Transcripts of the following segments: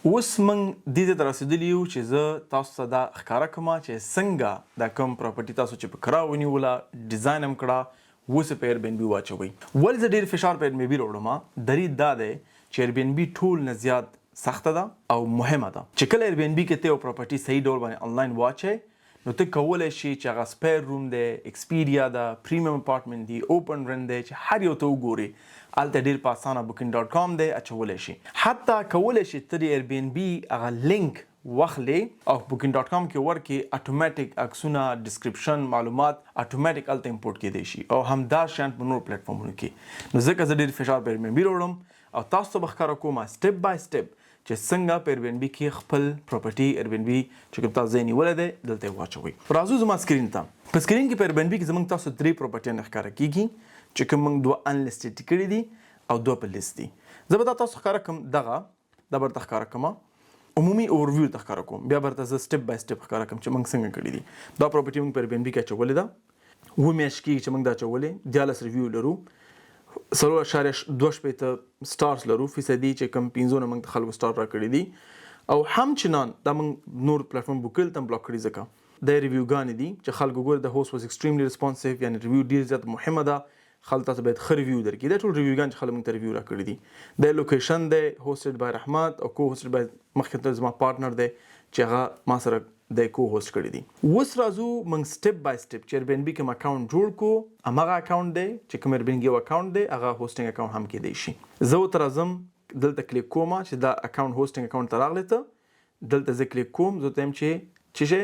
اوس موږ دې ته رسېدلي یو چې زه تاسو ته دا ښکاره کړم چې څنګه دا کوم پراپرټي تاسو چې په کرا ونیوله ډیزاین هم کړه اوس په Airbnb واچوئ. ولې زه ډېر فشار په Airbnb راوړم دلیل دا دی چې Airbnb ټول نه زیات سخته ده او مهمه ده چې کله Airbnb کې ته یو پراپرټي صحیح ډول باندې آنلاین واچوي نو ته کولی شي چې هغه سپیر روم دی، ایکسپیریا ده، پریمیم اپارټمنټ دی، اوپن رن دی چې هر یو ته وګوري هلته ډېر په اسانه booking.com دی اچولی شي. حتی کولی شي ته د Airbnb هغه لینک واخلې او booking.com کې ورکې اتوماتیک عکسونه، ډسکرپشن، معلومات اتوماتیک هلته امپورټ کیدی شي او همدا شان په نور پلیټفارمونو کې. نو ځکه زه ډېر فشار په Airbnb راوړم او تاسو ته به ښکاره کوم سټپ بای سټپ چې څنګه په Airbnb کې خپل پراپرټي Airbnb چې کوم تاسو ځای نیولی دی دلته یې واچوئ. راځو زما سکرین ته. په سکرین کې په Airbnb کې زموږ تاسو 3 پراپرټیانې ښکاره کېږي چې کوم موږ 2 انلیسټډ کړي دي او 2 په لیست دي. زه به دا تاسو ښکاره کړم دا به درته ښکاره کړم عمومي اوورویو ته ښکاره کوم، بیا به درته زه سټپ بای سټپ ښکاره کړم چې موږ څنګه کړي دي. دا پراپرټي موږ په Airbnb کې اچولې ده 7 میاشتې کېږي چې موږ دا اچولې 14 ریویو لرو 0.2 سټارز لرو فیصدي چې کم 15 موږ ته خلکو سټار راکړي دي او همچنان دا موږ نور پلیټفارم بوک کړل تم بلاک کړي ځکه د ریویوګانې دي چې خلکو ګور د هوست واز ایکسټریملی ریسپانسیو یعنی ریویو ډیر زیات مهمه ده. خلک تاسو باید ښه ریویو درکړي. دا ټول ریویوګان چې خلک موږ ته ریویو راکړي دي د لوکیشن دی هوسټډ بای رحمت او کو هوسټډ بای مخکې ته زما پارټنر دی چې هغه ما سره د کو هوست کړی دي. اوس راځو موږ سټپ بای سټپ چې Airbnb کوم اکاونټ جوړ کو هماغه اکاونټ دی چې کوم Airbnb یو اکاونټ دی هغه هوسټینګ اکاونټ هم کېدی شي. زه ورته راځم دلته کلیک کوم چې دا اکاونټ هوسټینګ اکاونټ ته راغلی ته دلته زه کلیک کوم زه ته یم چې شي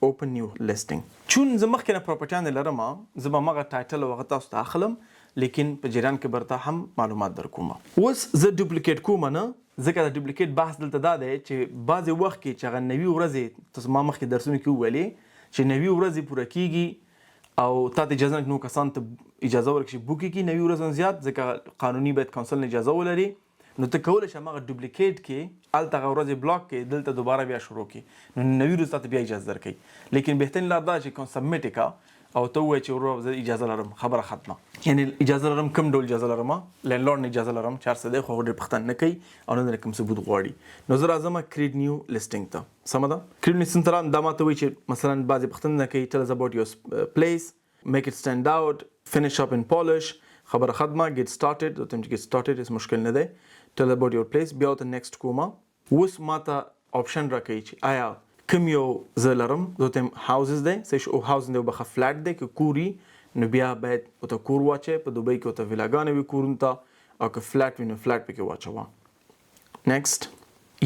اوپن نیو لیسټینګ. چون زه مخکې نه پراپرټیانې لرم زه به هماغه ټایټل او هغه تاسو ته اخلم لیکن په جریان کې برته هم معلومات در کوم. اوس زه ډوپلیکیټ کوم نه ځکه د ډوپلیکیټ بحث دلته دا دی چې بعضې وخت کې چې هغه 90 ورځې تاسو ما مخکې درسونو کې وویلې چې 90 ورځې پوره کېږي او تا ته اجازه نو کسان ته اجازه ورکړي چې بوک کړي 90 ورځې زیات ځکه قانوني باید کونسل نه اجازه ولري نو ته کولی شې هماغه ډوپلیکیټ کې هلته هغه ورځې بلاک کړې دلته دوباره بیا شروع کړي نو 90 ورځې تا ته بیا اجازه درکوي. لیکن بهترین لار دا چې کوم سبمیټ یې کړه او ته ووایې چې ورور زه اجازه لرم خبره ختمه یعنی اجازه لرم کوم ډول اجازه لرم لینډلارډ نه اجازه لرم چې هر څه دی خو هغه ډېر پوښتنه نه کوي او نه کوم ثبوت غواړي. نو زه راځم کریټ نیو لیسټینګ ته سمه ده. کریټ نیو لیسټینګ ته دا ماته وایي چې مثلا بعضې پوښتنه نه کوي ټل اس اباوټ یور پلیس میک اټ سټینډ آوټ فینش اپ ان پالش خبره ختمه ګیټ سټارټډ ته چې ګیټ سټارټډ هیڅ مشکل نه دی ټل اباوټ یور پلیس بیا ورته نیکسټ کومه. اوس ماته آپشن راکوي چې آیا کوم یو زه لرم زه ته هاوزز دی صحیح او هاوز دی بخه فلیټ دی که کوري نو بیا باید ورته کور واچوي په دوبۍ کې ورته ویلاګانې وي کورونو ته او که فلیټ وي نو فلیټ پکې واچوه. نیکسټ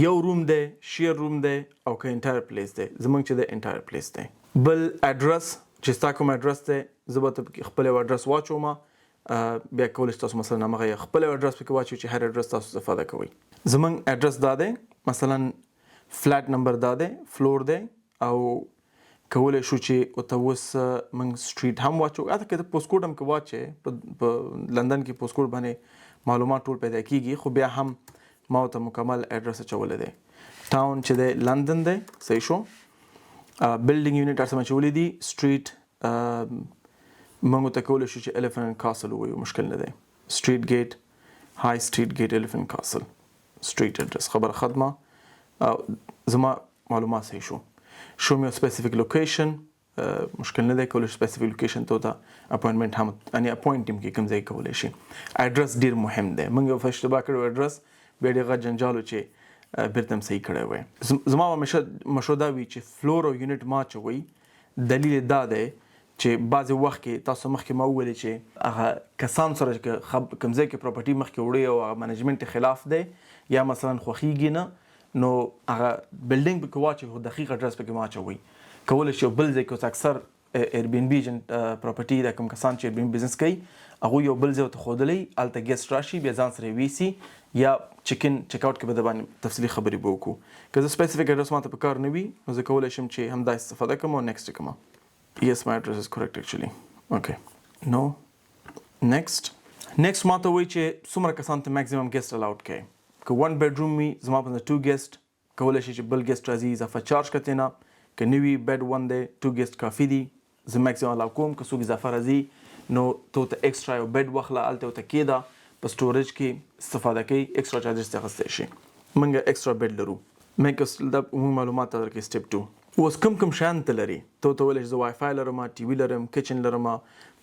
یو روم دی شیر روم دی او که انټایر پلیس دی زموږ چې دی انټایر پلیس دی. بل اډرس چې ستا کوم اډرس دی زه به ته خپل یو اډرس واچوم بیا کولی شي تاسو مثلا هماغه خپل اډرس پکې واچوئ چې هر اډرس تاسو استفاده کوئ. زموږ اډرس دا دی مثلا فلیټ نمبر دا دی فلور دی او کولی شو چې ورته اوس موږ سټریټ هم واچو حتی که ته پوسټ کوډ هم که واچې په لندن کې پوسټ کوډ باندې معلومات ټول پیدا کېږي خو بیا هم ما ورته مکمل اډرس اچولی دی. ټاون چې دی لندن دی صحیح شو. بلډینګ یونټ هر څه مې اچولي دي. سټریټ موږ ورته کولی شو چې الیفنټ کاسل ووایو مشکل نه دی. سټریټ ګیټ های سټریټ ګیټ الیفنټ کاسل سټریټ اډرس خبره ختمه زما معلومات صحیح شو. شو می سپیسیفیک لوکیشن مشکل نه دی کولی سپیسیفیک لوکیشن ته ته اپوینټمنټ هم یعنی اپوینټ ټیم کې کوم ځای کولی شي. اډرس ډیر مهم دی. موږ یو اشتباه کړو اډرس بیا ډېر غټ جنجال و چې بیرته هم صحیح کړی وی. زما همیشه مشوره دا وي چې فلور او یونټ ما اچوئ. دلیل دا دی چې بعضې وخت کې تاسو مخکې ما وویلې چې هغه کسان سره چې کوم ځای کې پراپرټي مخکې وړئ او هغه منیجمنټ خلاف دی یا مثلا خوښیږي نه نو هغه بلډینګ پکې واچوئ خو دقیق اډرس پکې مه اچوئ. کولی شي یو بل ځای کې اوس اکثر Airbnb ایجنټ پراپرټي دا کوم کسان چې Airbnb بزنس کوي هغوی یو بل ځای ورته ښودلی هلته ګیسټ راشي بیا ځان سره یې ویسي یا چیک ان چیک اوټ کې به د باندې تفصیلي خبرې به وکړو. که زه سپیسیفیک اډرس ماته په کار نه وي نو زه کولی شم چې همدا استفاده کړم او نیکسټ یې کړم. Yes, my address is correct actually. Okay. No. Next ماته وایي چې څومره کسان ته میکزیمم ګیسټ الاؤډ کوي. که 1 bedroom وي زما په 2 ګیسټ کولی شي چې بل ګیسټ راځي اضافه چارج کتې نه. که نه وي بیډ 1 دی 2 ګیسټ کافي دي زه میکزیمم الاو کوم. که څوک اضافه راځي نو ته ورته ایکسټرا یو بیډ واخله هلته ورته کېږده په سټوریج کې استفاده کوي ایکسټرا چارجز ترې اخیستی شي. منګه ایکسترا بیډ لرو مې د معلومات درکې سټپ 2 اوس کوم شان ته لري ته ولې زه وای فای لرم ټي وی لرم کچن لرم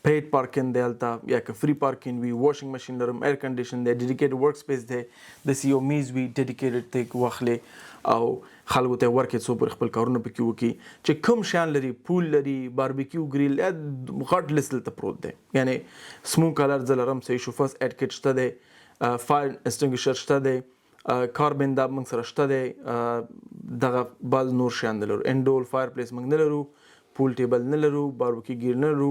پیډ پارکینګ دی هلته یا که فری پارکینګ وي واشنګ ماشین لرم ایر کنډیشن دی ډیډیکیټډ ورک سپیس دی د سی او میز وي ډیډیکیټډ ته واخلې او خلکو ته ورکې څو پر خپل کارونه پکې وکړي چې کوم شان لري پول لري باربیکیو ګریل غټ لیست ته پروت دی یعنی سموک الرټ زه لرم صحیح شو فرست ایډ کټ شته دی فایر ایکسټینګویشر شته دی کاربن دا موږ سره شته دی دغه بعض نور شیان نه لرو انډول فایر پلیس موږ نه لرو پول ټیبل نه لرو باربیکیو ګیر نه لرو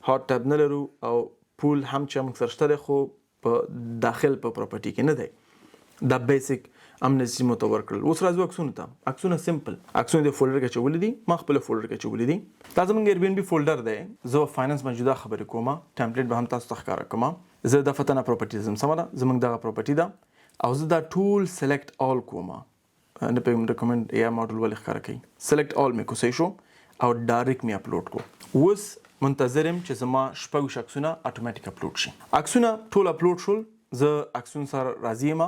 هاټ ټب نه لرو او پول هم چې موږ سره شته دی خو په داخل په پراپرټي کې نه دی دا بیسیک امنیتي مو ته ورکړل اوس راځو عکسونو ته عکسونه سمپل عکسونه د فولډر کې چولې دي ما خپل فولډر کې چولې دي دا زموږ Airbnb فولډر دی زه فاینانس موجوده خبرې کوم ټمپلیټ به هم تاسو ته ښکاره کوم زه د فتنه پراپرټي زم سمه ده زموږ دغه پراپرټي ده او زه دا ټول سلیکټ آل کوم نه پم ریکمند یا ماډل ولې ښکاره کوي سلیکټ آل مې کو صحیح شو او ډایرکټ مې اپلوډ کو اوس منتظرم چې زما شپږ عکسونه اتوماتیک اپلوډ شي عکسونه ټول اپلوډ شول زه عکسون سره راضی یم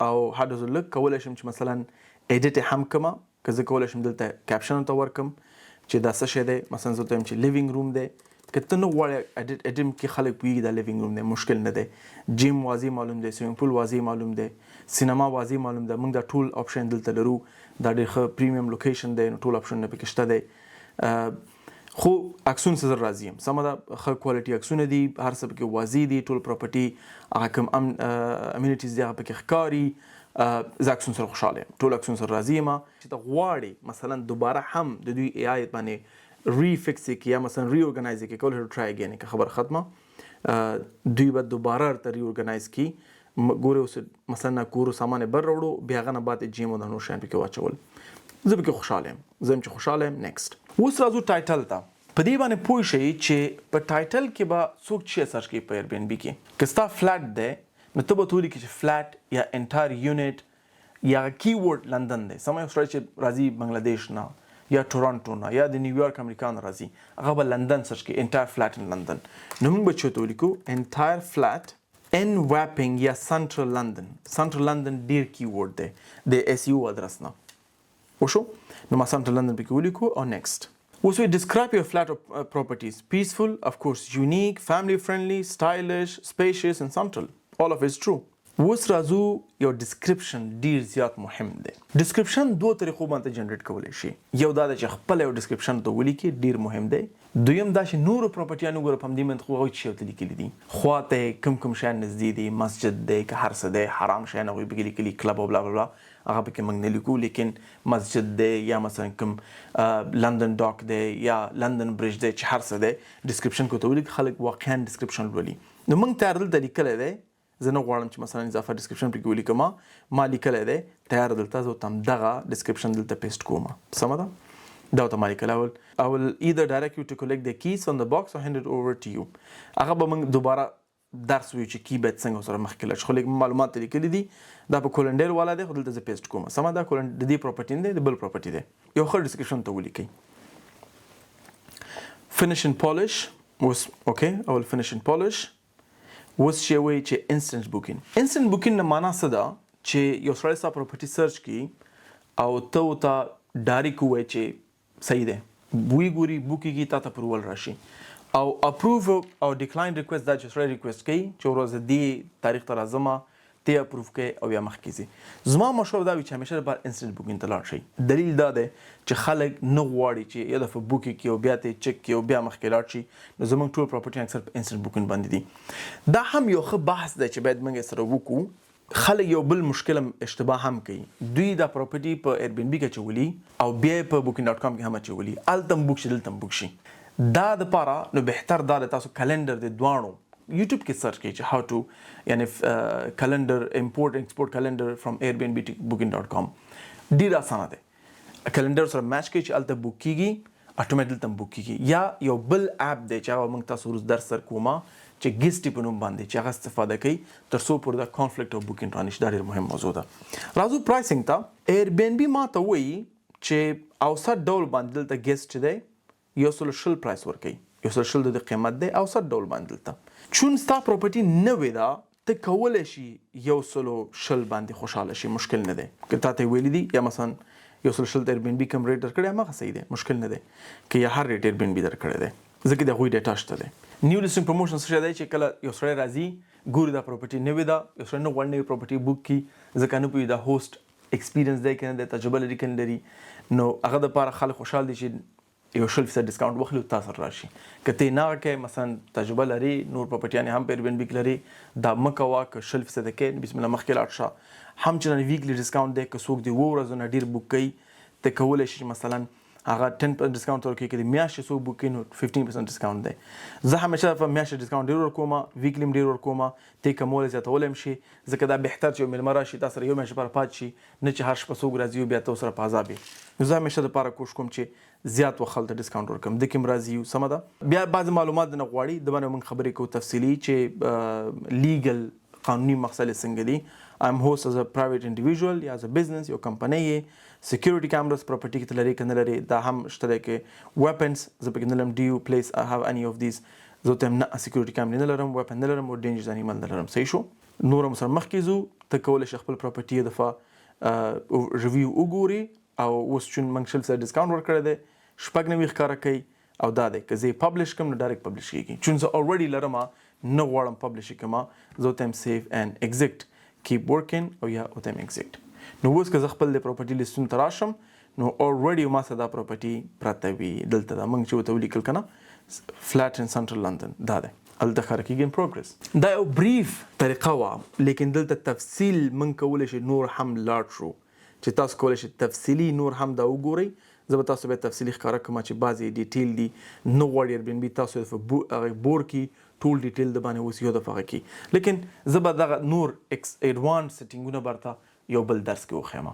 او هدا زه لک کولای شم چې مثلا ایډیټ هم کما که زه کولای شم دلته کیپشن ته ورکم چې دا څه شی دی مثلا زه ته چې لیوینګ روم دی که ته نه غواړې ایډیټ کې خلک پوهېږي دا لیوینګ روم دی مشکل نه دی جیم واضح معلوم دی سویمنګ پول واضح معلوم دی سینما واضح معلوم دی موږ دا ټول آپشن دلته لرو دا ډېر ښه پریمیم لوکیشن دی نو ټول آپشن نه پکې شته دی خو عکسونه زه راضي یم سمه ده ښه کوالټي عکسونه دي هر څه پکې واضح دي ټول پراپرټي هغه کوم امینټیز دي هغه پکې ښکاري زه عکسونه سره خوشحاله یم ټول عکسونه سره راضي یم چې ته غواړې مثلا دوباره هم د دوی اے آی باندې ریفکس کې یا مثلا ری اورګنایز کې کول هر ټرای اگین که خبر ختمه دوی به دوباره تر ری اورګنایز کی ګوره اوس مثلا کورو سامان بر وړو بیا غنه بعد جیم او د نور شان پکې واچول زه پکې خوشحاله یم زه هم چې خوشحاله یم نیکسټ اوس راځو ټایټل ته په دې باندې پوه شئ چې په ټایټل کې به څوک څه سرچ کوي په Airbnb کې که ستا فلیټ دی نو ته به ورته ولیکې چې فلیټ یا انټایر یونټ یا کیورډ لندن دی سمه یو سړی چې راځي بنګلادیش نه یا ټورانټو نه یا د نیویارک امریکا نه راځي هغه به لندن سرچ کوي انټایر فلیټ ان لندن نو موږ به چې ورته ولیکو انټایر فلیټ ان واپینګ یا سنټرل لندن ډیر کیورډ دی د ایس یو ادرس نه وشو نو ما سنټرل لندن پکې ولیکو او نیکسټ اوس وی describe your flat properties peaceful of course unique family friendly stylish spacious and central all of it is true اوس راځو یو ډسکرپشن ډیر زیات مهم دی ډسکرپشن دوه طریقو باندې جنریټ کولی شي یو دا چې خپل یو ډسکرپشن ته ولیکي ډیر مهم دی دویم دا چې نورو پراپرټیانو ګوره په همدې منځ خو هغوی چې ورته لیکلي دي خواته کوم شیان نږدې دي مسجد دی که هر څه دی حرام شیان هغوی پکې لیکلي کلب او بلا بلا هغه پکې موږ نه لیکو لیکن مسجد دی یا مثلا کوم لندن ډاک دی یا لندن برج دی چې هر څه دی ډسکرپشن کو ته ولیکي خلک واقعا ډسکرپشن لولي نو موږ تیار دلته لیکلی دی زه نه غواړم چې مثلا اضافه ډسکرپشن پکې ولیکم ما لیکلی دی تیار دلته زه ورته همدغه ډسکرپشن دلته پیسټ کوم سمه ده دا ورته ما لیکلی I will either direct you to collect the keys from the box or hand it over to you هغه به موږ دوباره درس ویو چې کی باید څنګه سره مخکې لاړ شي خو لږ معلومات لیکلي دي دا په کولنډر والا دی خو دلته زه پیسټ کوم سمه ده د دې پراپرټي نه دی د بل پراپرټي دی یو ښه ډسکرپشن ته ولیکئ finish and polish was okay I will finish and polish اوس چې وایي چې انسټنټ بوکینګ نه معنا څه ده چې یو سړی ستا پراپرټي سرچ کړي او ته ورته ډایرکټ ووایې چې صحیح دی وی ګوري بوک کېږي تا ته اپروول راشي او اپروو او ډیکلاین ریکویسټ دا چې سړی ریکویسټ کوي چې ورځ دې تاریخ ته راځمه ته اپروو کوې او یا مخکې ځي زما مشوره دا وي چې همیشه لپاره انسټنټ بوکینګ ته لاړ شئ دلیل دا دی چې خلک نه غواړي چې یو دفعه بوک کړي او بیا ته یې چک کړي او بیا مخکې لاړ شي نو زموږ ټول پراپرټي اکثر په انسټنټ بوکینګ باندې دي دا هم یو ښه بحث دی چې باید موږ سره وکړو خلک یو بل مشکل اشتباه هم کوي دوی دا پراپرټي په Airbnb کې اچولي او بیا یې په booking.com کې هم اچولي هلته هم بوک شي دلته هم بوک شي دا دپاره نو بهتر دا دی تاسو کلنډر د دواړو یوټیوب کې سرچ کړئ چې how to یعنی کلنډر امپورټ ایکسپورټ کلنډر فرام Airbnb to booking.com ډېر اسانه دی کلنډر سره میچ کړئ چې هلته بوک کېږي اټومیټ دلته بوک کېږي یا یو بل اپ دی چې هغه موږ تاسو روز درس سره کومه چې ګیسټي په نوم باندې چې هغه استفاده کوي تر څو پورې د کانفلیکټ او بوکینګ رانشي دا ډېر مهم موضوع ده راځو پرایسینګ ته Airbnb ما ته وایي چې اوسط ډول باندې دلته ګیسټ چې دی 120 پرایس ورکوي 120 د قیمت دی اوسط ډول باندې دلته چون ستا پراپرټي نوې ده ته کولی شي 120 باندې خوشحاله شي، مشکل نه دی. که تا ته ویلي دي یا مثلا 120 ته Airbnb کوم ریټ درکړی هماغه صحیح دی، مشکل نه دی. که یا هر ریټ Airbnb درکړی دی ځکه د هغوی ډیټا شته دی. نیو لیسټینګ پروموشن څه شی دی چې کله یو سړی راځي ګوري دا پراپرټي نوې ده، یو سړی نه غواړي نوې پراپرټي بک کړي ځکه نه پوهېږي دا هوسټ ایکسپیرینس دی که نه دی، تجربه لري که نه لري، نو هغه دپاره خلک خوشحال دي چې یو 100% ډسکاونټ واخلي او تا سره راشي. که ته یې نه کوې مثلا تجربه لري، نور پراپرټیانې هم په Airbnb کې لري، دا مه کوه. که 100% کوې بسم الله مخکې لاړ شه. هم چې ویکلی ډسکاونټ دی، که څوک د 2 ورځو نه ډېر بک کوي ته کولی شي مثلا هغه 10% ډسکاونټ ورکوي. که د میاشتې څوک بک کوي نو 15% ډسکاونټ دی. زه همیشه په میاشتې ډسکاونټ ډېر ورکوم، ویکلی هم ډېر ورکوم. ته یې کمولی زیاتولی هم شي ځکه دا بهتر چې یو مېلمه راشي تا سره یو میاشت لپاره پاتې شي، نه چې هر شپه څوک راځي او بیا ته ورسره په عذاب یې. نو زه همیشه دپاره کوشش کوم چې زیات وخت هلته ډسکاونټ ورکړم. د کې هم راځي یو سمه ده. بیا بعضې معلومات نه غواړي، د باندې موږ خبرې کوو تفصیلي چې لیګل قانوني مسایل څنګه دي. I'm host as a private individual یا as a business، یو کمپنۍ یې، security cameras پراپرټي کې ته لري که نه لري، دا هم شته دی. کې weapons زه پکې نه لرم. do you place I have any of these؟ زه ته نه security camera نه لرم، weapon نه لرم او dangerous animal نه لرم. صحیح شو. نور هم سره مخکې ځو. ته کولی شي خپل پراپرټي یې دفعه ریویو وګوري او اوس چون موږ 100% ډسکاونټ ورکړی دی 96 ښکاره کوي او دا دی که زه یې پبلش کړم نو ډایرکټ پبلش کېږي. چون زه already لرم نه غواړم پبلش یې کړم، زه ته یم سیف اینډ ایگزیکټ keep working او یا ورته یم ایگزیکټ. نو اوس که زه خپل د پراپرټي لیستونو ته راشم نو already ما سره دا پراپرټي پرته وي دلته ده. موږ چې ورته ولیکل که نه فلیټ ان سنټرل لندن دا دی، هلته ښکاره کېږي ان پروګرس. دا یو بریف طریقه وه لیکن دلته تفصیل موږ کولی شي نور هم لاړ شو چې تاسو کولی شئ تفصیلي نور هم دا وګورئ. زه به تاسو بیا تفصیلي ښکاره کړم چې بعضې ډیټیل دي نه غواړي Airbnb تاسو هغه بور کړي ټول ډیټیل د باندې اوس یو دفعه کړي. لیکن زه به دغه نور ایډوانس سیټینګونه برته یو بل درس کې وښیم.